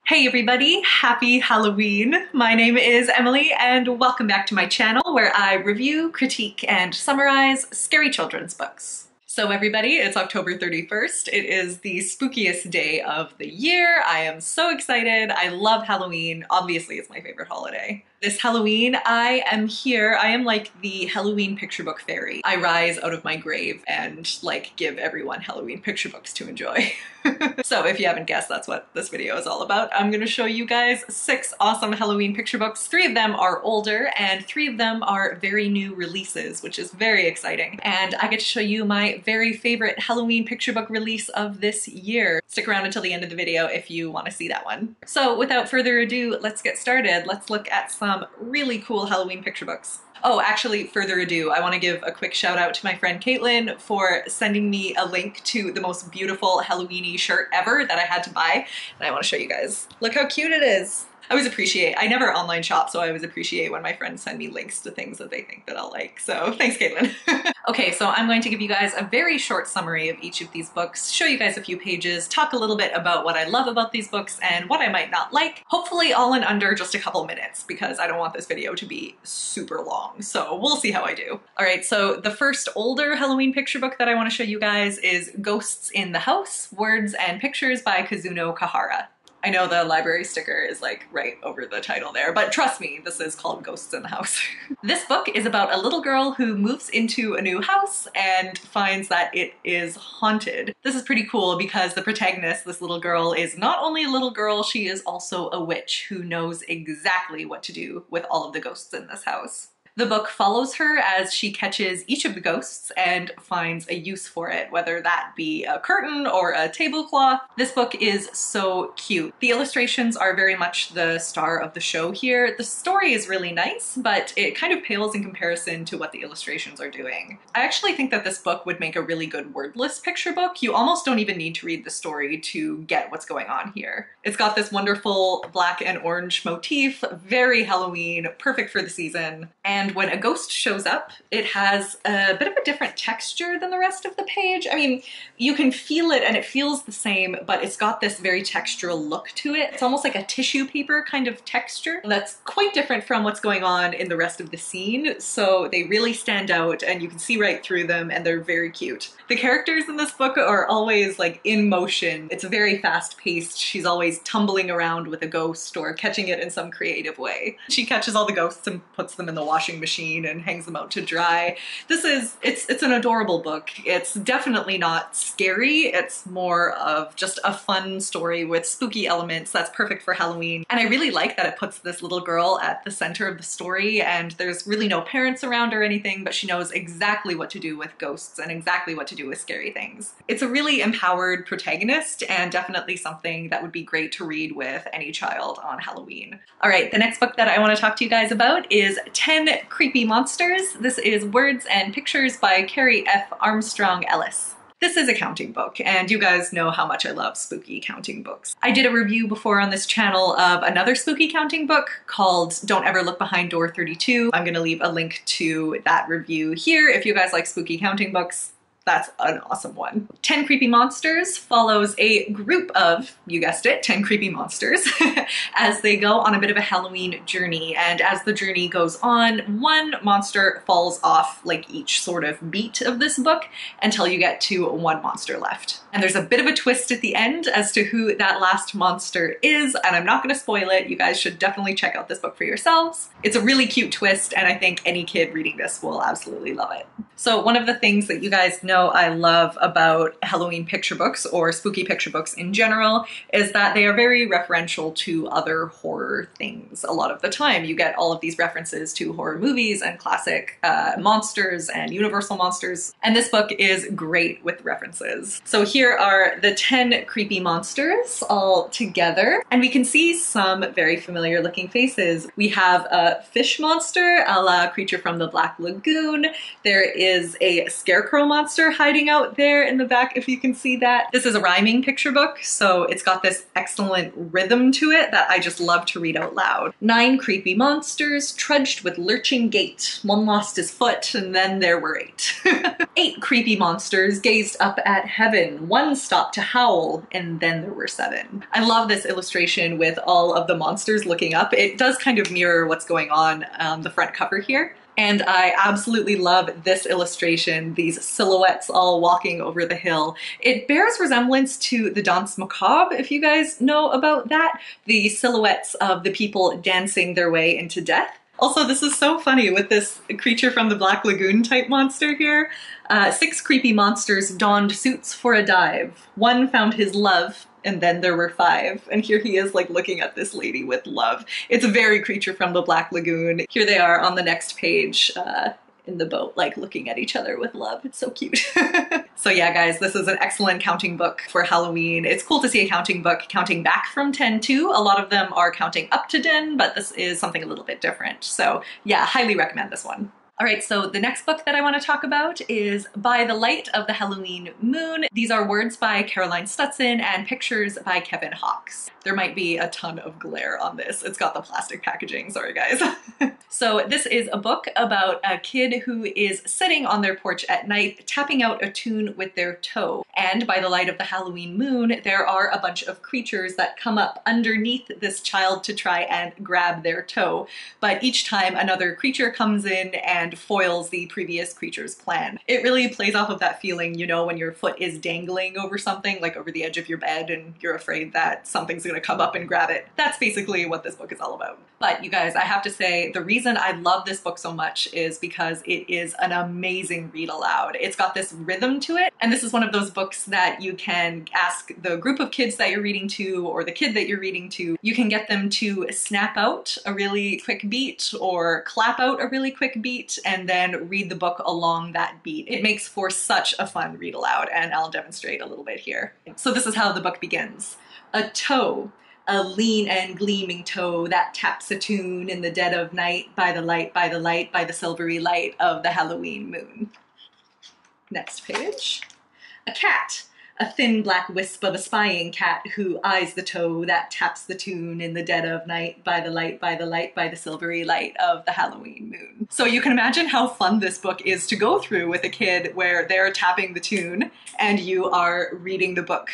Hey everybody, happy Halloween! My name is Emily and welcome back to my channel where I review, critique, and summarize scary children's books. So everybody, it's October 31st. It is the spookiest day of the year. I am so excited. I love Halloween. Obviously, it's my favorite holiday. This Halloween, I am here. I am like the Halloween picture book fairy. I rise out of my grave and give everyone Halloween picture books to enjoy. So if you haven't guessed, that's what this video is all about. I'm gonna show you guys 6 awesome Halloween picture books. 3 of them are older and 3 of them are very new releases, which is very exciting. And I get to show you my very favorite Halloween picture book release of this year. Stick around until the end of the video if you want to see that one. So without further ado, let's get started. Let's look at some really cool Halloween picture books. Oh, actually, further ado, I want to give a quick shout out to my friend Caitlin for sending me a link to the most beautiful Halloween-y shirt ever that I had to buy, and I want to show you guys. Look how cute it is! I never online shop, so I always appreciate when my friends send me links to things that they think that I'll like, so thanks Caitlin. Okay, so I'm going to give you guys a very short summary of each of these books, show you guys a few pages, talk a little bit about what I love about these books and what I might not like, hopefully all in under just a couple minutes because I don't want this video to be super long, so we'll see how I do. Alright, so the first older Halloween picture book that I want to show you guys is Ghosts in the House, Words and Pictures by Kazuno Kahara. I know the library sticker is right over the title there, but trust me, this is called Ghosts in the House. This book is about a little girl who moves into a new house and finds that it is haunted. This is pretty cool because the protagonist, this little girl, is not only a little girl, she is also a witch who knows exactly what to do with all of the ghosts in this house. The book follows her as she catches each of the ghosts and finds a use for it, whether that be a curtain or a tablecloth. This book is so cute. The illustrations are very much the star of the show here. The story is really nice, but it kind of pales in comparison to what the illustrations are doing. I actually think that this book would make a really good wordless picture book. You almost don't even need to read the story to get what's going on here. It's got this wonderful black and orange motif, very Halloween, perfect for the season. And when a ghost shows up, it has a bit of a different texture than the rest of the page. I mean, you can feel it and it feels the same, but it's got this very textural look to it. It's almost like a tissue paper kind of texture that's quite different from what's going on in the rest of the scene. So they really stand out and you can see right through them and they're very cute. The characters in this book are always in motion. It's very fast paced. She's always tumbling around with a ghost or catching it in some creative way. She catches all the ghosts and puts them in the washing machine and hangs them out to dry. It's an adorable book. It's definitely not scary. It's more of just a fun story with spooky elements that's perfect for Halloween. And I really like that it puts this little girl at the center of the story and there's really no parents around or anything, but she knows exactly what to do with ghosts and exactly what to do with scary things. It's a really empowered protagonist and definitely something that would be great to read with any child on Halloween. All right, the next book that I want to talk to you guys about is 10 Creepy Monsters. This is Words and Pictures by Carrie F. Armstrong Ellis. This is a counting book, and you guys know how much I love spooky counting books. I did a review before on this channel of another spooky counting book called Don't Ever Look Behind Door 32. I'm gonna leave a link to that review here if you guys like spooky counting books. That's an awesome one. 10 Creepy Monsters follows a group of, you guessed it, 10 creepy monsters as they go on a bit of a Halloween journey. And as the journey goes on, one monster falls off each sort of beat of this book until you get to one monster left. And there's a bit of a twist at the end as to who that last monster is, and I'm not gonna spoil it. You guys should definitely check out this book for yourselves. It's a really cute twist, and I think any kid reading this will absolutely love it. So one of the things that you guys know I love about Halloween picture books or spooky picture books in general is that they are very referential to other horror things. A lot of the time you get all of these references to horror movies and classic monsters and universal monsters, and this book is great with references. So here are the 10 creepy monsters all together, and we can see some very familiar looking faces. We have a fish monster a la Creature from the Black Lagoon. There is a scarecrow monster monster hiding out there in the back, if you can see that. This is a rhyming picture book, so it's got this excellent rhythm to it that I just love to read out loud. 9 creepy monsters trudged with lurching gait. One lost his foot, and then there were 8. 8 creepy monsters gazed up at heaven. One stopped to howl, and then there were 7. I love this illustration with all of the monsters looking up. It does kind of mirror what's going on the front cover here. And I absolutely love this illustration, these silhouettes all walking over the hill. It bears resemblance to the Danse Macabre, if you guys know about that. The silhouettes of the people dancing their way into death. Also, this is so funny with this creature from the Black Lagoon type monster here. 6 creepy monsters donned suits for a dive. One found his love, and then there were 5. And here he is like looking at this lady with love. It's a very creature from the Black Lagoon. Here they are on the next page in the boat, like looking at each other with love. It's so cute. So yeah, guys, this is an excellent counting book for Halloween. It's cool to see a counting book counting back from 10 too. A lot of them are counting up to 10, but this is something a little bit different. So yeah, highly recommend this one. All right, so the next book that I want to talk about is By the Light of the Halloween Moon. These are words by Caroline Stutson and pictures by Kevin Hawkes. There might be a ton of glare on this. It's got the plastic packaging, sorry guys. So this is a book about a kid who is sitting on their porch at night, tapping out a tune with their toe. And by the light of the Halloween moon, there are a bunch of creatures that come up underneath this child to try and grab their toe. But each time another creature comes in and foils the previous creature's plan. It really plays off of that feeling, you know, when your foot is dangling over something, like over the edge of your bed, and you're afraid that something's gonna come up and grab it. That's basically what this book is all about. But you guys, I have to say, the reason I love this book so much is because it is an amazing read aloud. It's got this rhythm to it, and this is one of those books that you can ask the group of kids that you're reading to, or the kid that you're reading to, you can get them to snap out a really quick beat or clap out a really quick beat and then read the book along that beat. It makes for such a fun read aloud, and I'll demonstrate a little bit here. So this is how the book begins. A toe, a lean and gleaming toe that taps a tune in the dead of night by the light, by the light, by the silvery light of the Halloween moon. Next page. A cat, a thin black wisp of a spying cat who eyes the toe that taps the tune in the dead of night by the light, by the light, by the silvery light of the Halloween moon. So you can imagine how fun this book is to go through with a kid, where they're tapping the tune and you are reading the book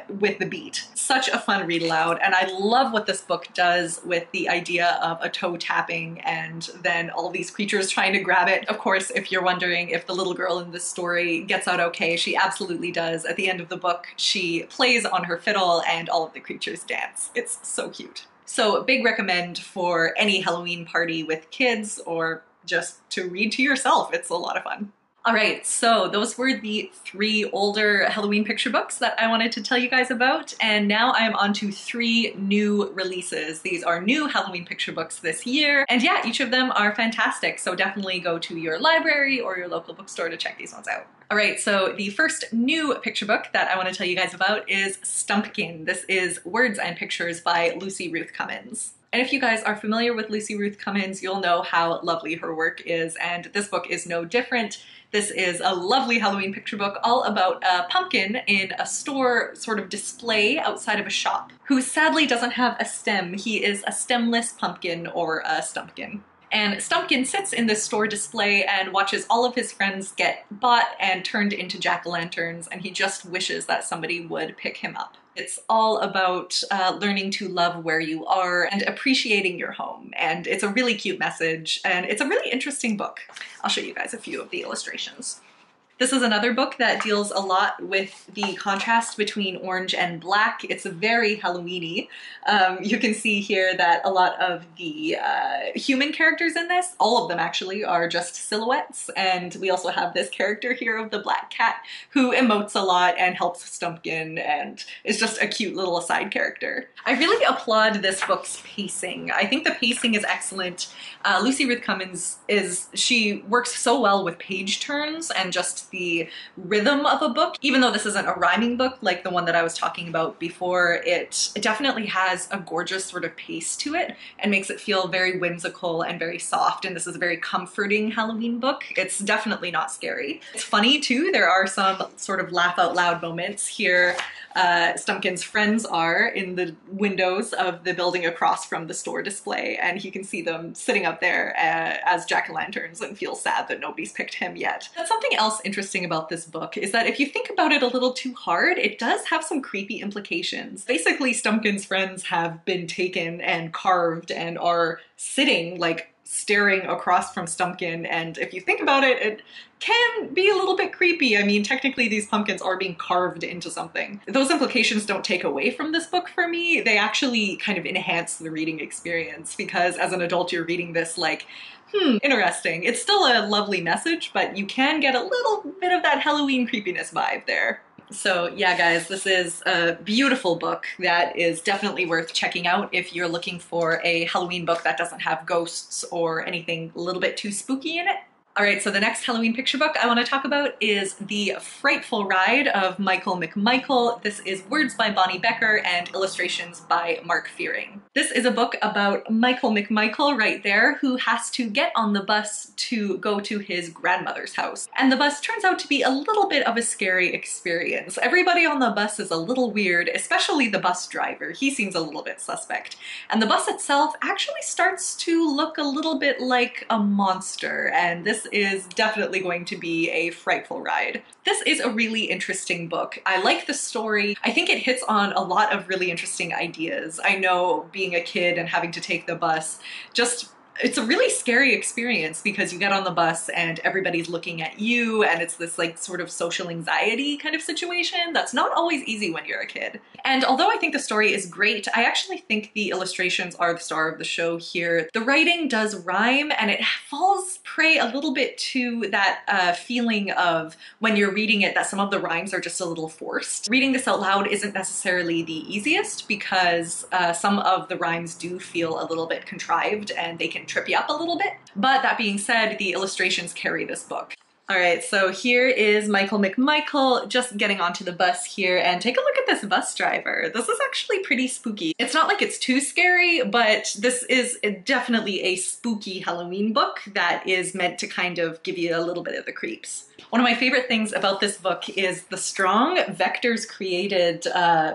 with the beat. Such a fun read aloud, and I love what this book does with the idea of a toe tapping and then all these creatures trying to grab it. Of course, if you're wondering if the little girl in this story gets out okay, she absolutely does. At the end of the book, she plays on her fiddle and all of the creatures dance. It's so cute. So big recommend for any Halloween party with kids, or just to read to yourself. It's a lot of fun. All right, so those were the 3 older Halloween picture books that I wanted to tell you guys about, and now I am on to 3 new releases. These are new Halloween picture books this year, and yeah, each of them are fantastic, so definitely go to your library or your local bookstore to check these ones out. All right, so the first new picture book that I want to tell you guys about is Stump King. This is Words and Pictures by Lucy Ruth Cummins. And if you guys are familiar with Lucy Ruth Cummins, you'll know how lovely her work is, and this book is no different. This is a lovely Halloween picture book all about a pumpkin in a store sort of display outside of a shop, who sadly doesn't have a stem. He is a stemless pumpkin, or a stumpkin. And Stumpkin sits in this store display and watches all of his friends get bought and turned into jack-o'-lanterns, and he just wishes that somebody would pick him up. It's all about learning to love where you are and appreciating your home. And it's a really cute message, and it's a really interesting book. I'll show you guys a few of the illustrations. This is another book that deals a lot with the contrast between orange and black. It's very Halloween-y. You can see here that a lot of the human characters in this, all of them actually, are just silhouettes. And we also have this character here of the black cat who emotes a lot and helps Stumpkin and is just a cute little side character. I really applaud this book's pacing. I think the pacing is excellent. Lucy Ruth Cummins she works so well with page turns and just the rhythm of a book. Even though this isn't a rhyming book like the one that I was talking about before, it definitely has a gorgeous sort of pace to it and makes it feel very whimsical and very soft. And this is a very comforting Halloween book. It's definitely not scary. It's funny too. There are some sort of laugh out loud moments here. Stumpkin's friends are in the windows of the building across from the store display, and he can see them sitting up there as jack-o'-lanterns and feel sad that nobody's picked him yet. But something else interesting about this book is that if you think about it a little too hard, it does have some creepy implications. Basically, Stumpkin's friends have been taken and carved and are sitting like staring across from Stumpkin, and if you think about it, it can be a little bit creepy. I mean, technically these pumpkins are being carved into something. Those implications don't take away from this book for me. They actually kind of enhance the reading experience, because as an adult you're reading this like, interesting. It's still a lovely message, but you can get a little bit of that Halloween creepiness vibe there. So yeah, guys, this is a beautiful book that is definitely worth checking out if you're looking for a Halloween book that doesn't have ghosts or anything a little bit too spooky in it. All right, so the next Halloween picture book I want to talk about is The Frightful Ride of Mcmichael. This is words by Bonnie Becker and illustrations by Mark Fearing. This is a book about Mcmichael right there, who has to get on the bus to go to his grandmother's house. And the bus turns out to be a little bit of a scary experience. Everybody on the bus is a little weird, especially the bus driver. He seems a little bit suspect. And the bus itself actually starts to look a little bit like a monster, and this is definitely going to be a frightful ride. This is a really interesting book. I like the story. I think it hits on a lot of really interesting ideas. I know being a kid and having to take the bus, it's a really scary experience because you get on the bus and everybody's looking at you, and it's this like sort of social anxiety kind of situation that's not always easy when you're a kid. And although I think the story is great, I actually think the illustrations are the star of the show here. The writing does rhyme, and it falls prey a little bit to that feeling of when you're reading it that some of the rhymes are just a little forced. Reading this out loud isn't necessarily the easiest because some of the rhymes do feel a little bit contrived and they can trip you up a little bit. But that being said, the illustrations carry this book. All right, so here is Mcmichael just getting onto the bus here, and take a look at this bus driver. This is actually pretty spooky. It's not like it's too scary, but this is definitely a spooky Halloween book that is meant to kind of give you a little bit of the creeps. One of my favorite things about this book is the strong vectors created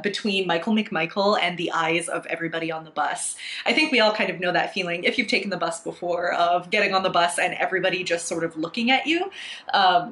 between Mcmichael and the eyes of everybody on the bus. I think we all kind of know that feeling if you've taken the bus before, of getting on the bus and everybody just sort of looking at you.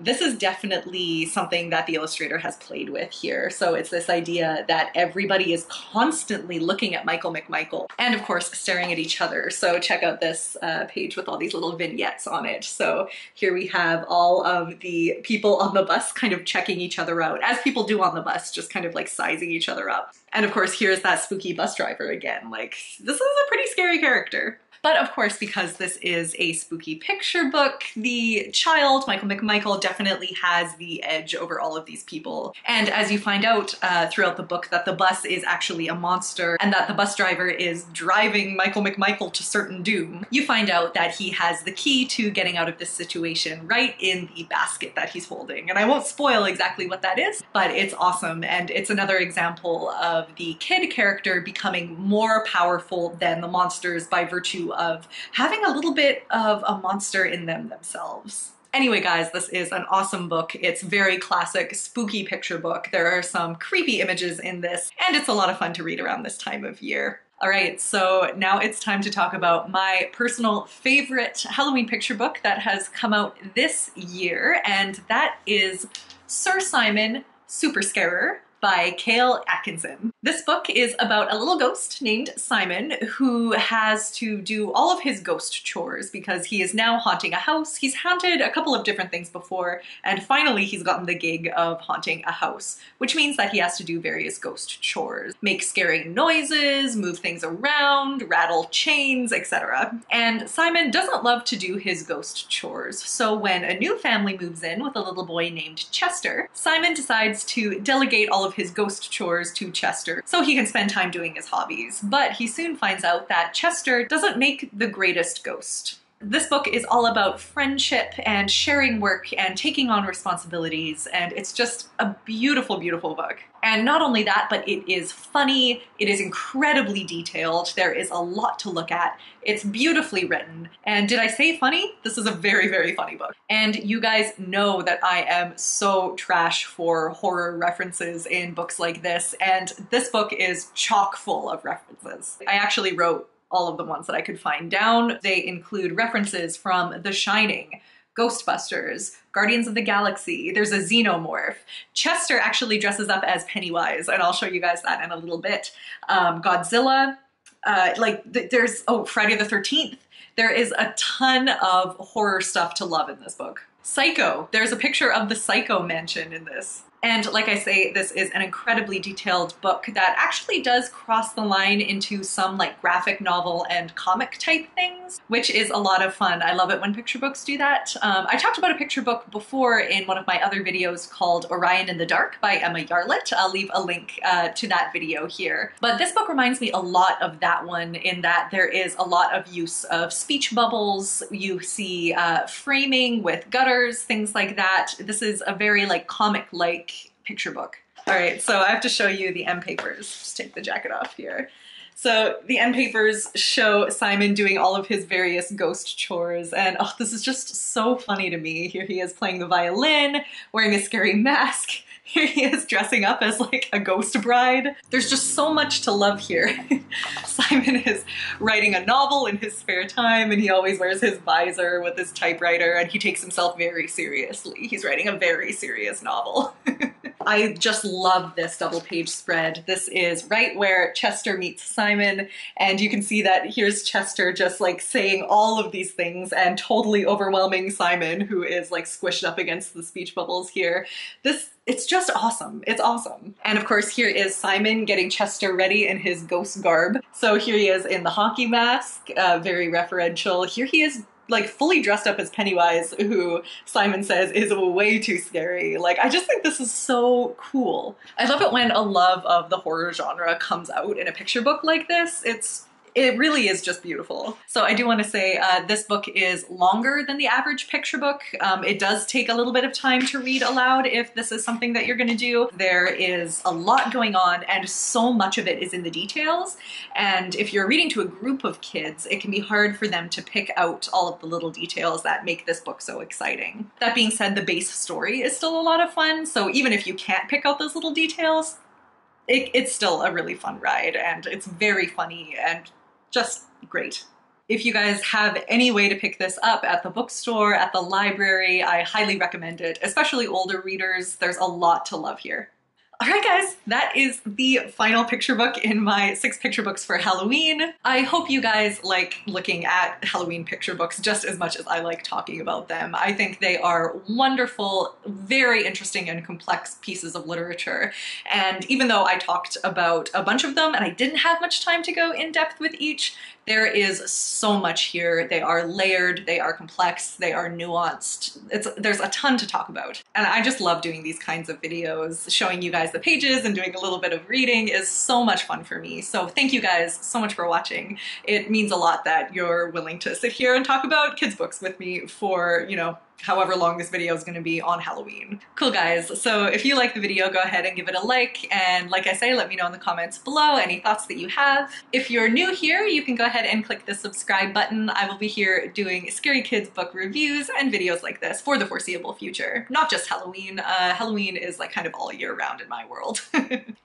This is definitely something that the illustrator has played with here. So it's this idea that everybody is constantly looking at Mcmichael and of course staring at each other. So check out this page with all these little vignettes on it. So here we have all of the people on the bus kind of checking each other out, as people do on the bus, just kind of like sizing each other up. And of course, here's that spooky bus driver again. Like, this is a pretty scary character. But of course, because this is a spooky picture book, the child, Mcmichael, definitely has the edge over all of these people. And as you find out throughout the book, that the bus is actually a monster and that the bus driver is driving Mcmichael to certain doom, you find out that he has the key to getting out of this situation right in the basket that he's holding. And I won't spoil exactly what that is, but it's awesome. And it's another example of the kid character becoming more powerful than the monsters by virtue of having a little bit of a monster in them themselves. Anyway, guys, this is an awesome book. It's very classic, spooky picture book. There are some creepy images in this, and it's a lot of fun to read around this time of year. All right, so now it's time to talk about my personal favorite Halloween picture book that has come out this year, and that is Sir Simon Super Scarer by Kail Atkinson. This book is about a little ghost named Simon who has to do all of his ghost chores because he is now haunting a house. He's haunted a couple of different things before, and finally he's gotten the gig of haunting a house, which means that he has to do various ghost chores. Make scary noises, move things around, rattle chains, etc. And Simon doesn't love to do his ghost chores, so when a new family moves in with a little boy named Chester, Simon decides to delegate all of his ghost chores to Chester so he can spend time doing his hobbies. But he soon finds out that Chester doesn't make the greatest ghost. This book is all about friendship and sharing work and taking on responsibilities, and it's just a beautiful, beautiful book. And not only that, but it is funny, it is incredibly detailed, there is a lot to look at, it's beautifully written, and did I say funny? This is a very, very funny book. And you guys know that I am so trash for horror references in books like this, and this book is chock full of references. I actually wrote all of the ones that I could find down. They include references from The Shining, Ghostbusters, Guardians of the Galaxy, there's a xenomorph. Chester actually dresses up as Pennywise, and I'll show you guys that in a little bit. Godzilla, there's, Friday the 13th. There is a ton of horror stuff to love in this book. Psycho, there's a picture of the Psycho mansion in this. And like I say, this is an incredibly detailed book that actually does cross the line into some like graphic novel and comic type things, which is a lot of fun. I love it when picture books do that. I talked about a picture book before in one of my other videos called Orion in the Dark by Emma Yarlett. I'll leave a link to that video here. But this book reminds me a lot of that one in that there is a lot of use of speech bubbles. You see framing with gutters, things like that. This is a very like comic-like picture book. All right, so I have to show you the end papers. Just take the jacket off here. So the end papers show Simon doing all of his various ghost chores, and oh, this is just so funny to me. Here he is playing the violin, wearing a scary mask. Here he is dressing up as like a ghost bride. There's just so much to love here. Simon is writing a novel in his spare time, and he always wears his visor with his typewriter, and he takes himself very seriously. He's writing a very serious novel. I just love this double page spread. This is right where Chester meets Simon, and you can see that here's Chester just like saying all of these things and totally overwhelming Simon, who is like squished up against the speech bubbles here. It's just awesome. It's awesome. And of course, here is Simon getting Chester ready in his ghost garb. So here he is in the hockey mask, very referential. Here he is like fully dressed up as Pennywise, who Simon says is way too scary. Like, I just think this is so cool. I love it when a love of the horror genre comes out in a picture book like this. It really is just beautiful. So I do want to say this book is longer than the average picture book. It does take a little bit of time to read aloud if this is something that you're going to do. There is a lot going on and so much of it is in the details. And if you're reading to a group of kids, it can be hard for them to pick out all of the little details that make this book so exciting. That being said, the base story is still a lot of fun. So even if you can't pick out those little details, it's still a really fun ride, and it's very funny and just great. If you guys have any way to pick this up at the bookstore, at the library, I highly recommend it, especially older readers. There's a lot to love here. All right, guys, that is the final picture book in my 6 picture books for Halloween. I hope you guys like looking at Halloween picture books just as much as I like talking about them. I think they are wonderful, very interesting and complex pieces of literature. And even though I talked about a bunch of them and I didn't have much time to go in depth with each, there is so much here. They are layered, they are complex, they are nuanced. There's a ton to talk about. And I just love doing these kinds of videos. Showing you guys the pages and doing a little bit of reading is so much fun for me. So thank you guys so much for watching. It means a lot that you're willing to sit here and talk about kids' books with me for, you know, however long this video is going to be on Halloween. Cool, guys. So if you like the video, go ahead and give it a like. And like I say, let me know in the comments below any thoughts that you have. If you're new here, you can go ahead and click the subscribe button. I will be here doing scary kids book reviews and videos like this for the foreseeable future. Not just Halloween. Halloween is like kind of all year round in my world.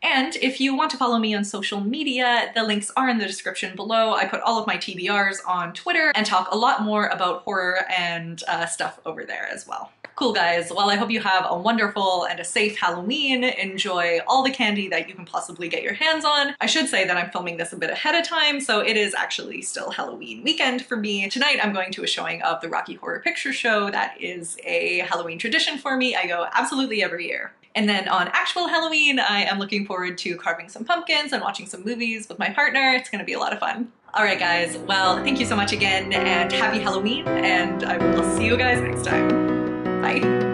And if you want to follow me on social media, the links are in the description below. I put all of my TBRs on Twitter and talk a lot more about horror and stuff over there as well. Cool, guys. Well, I hope you have a wonderful and a safe Halloween. Enjoy all the candy that you can possibly get your hands on. I should say that I'm filming this a bit ahead of time, so it is actually still Halloween weekend for me. Tonight I'm going to a showing of the Rocky Horror Picture Show. That is a Halloween tradition for me. I go absolutely every year. And then on actual Halloween, I am looking forward to carving some pumpkins and watching some movies with my partner. It's gonna be a lot of fun. All right, guys. Well, thank you so much again, and happy Halloween, and I will see you guys next time. Bye.